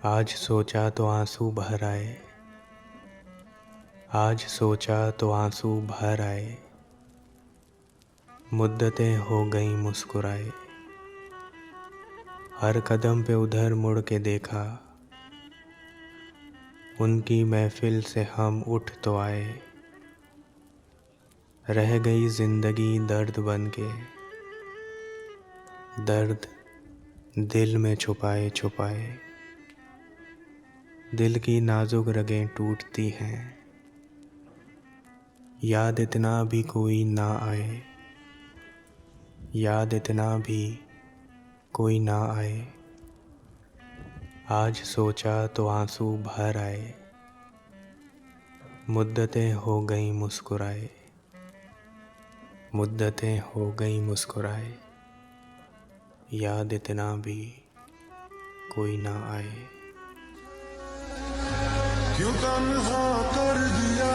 आज सोचा तो आंसू भर आए, आज सोचा तो आंसू भर आए, मुद्दतें हो गईं मुस्कुराए। हर कदम पे उधर मुड़ के देखा, उनकी महफिल से हम उठ तो आए। रह गई जिंदगी दर्द बन के, दर्द दिल में छुपाए छुपाए। दिल की नाजुक रगें टूटती हैं, याद इतना भी कोई ना आए, याद इतना भी कोई ना आए। आज सोचा तो आंसू भर आए, मुद्दतें हो गईं मुस्कुराए, मुद्दतें हो गईं मुस्कुराए। याद इतना भी कोई ना आए। क्यों तन्हा कर दिया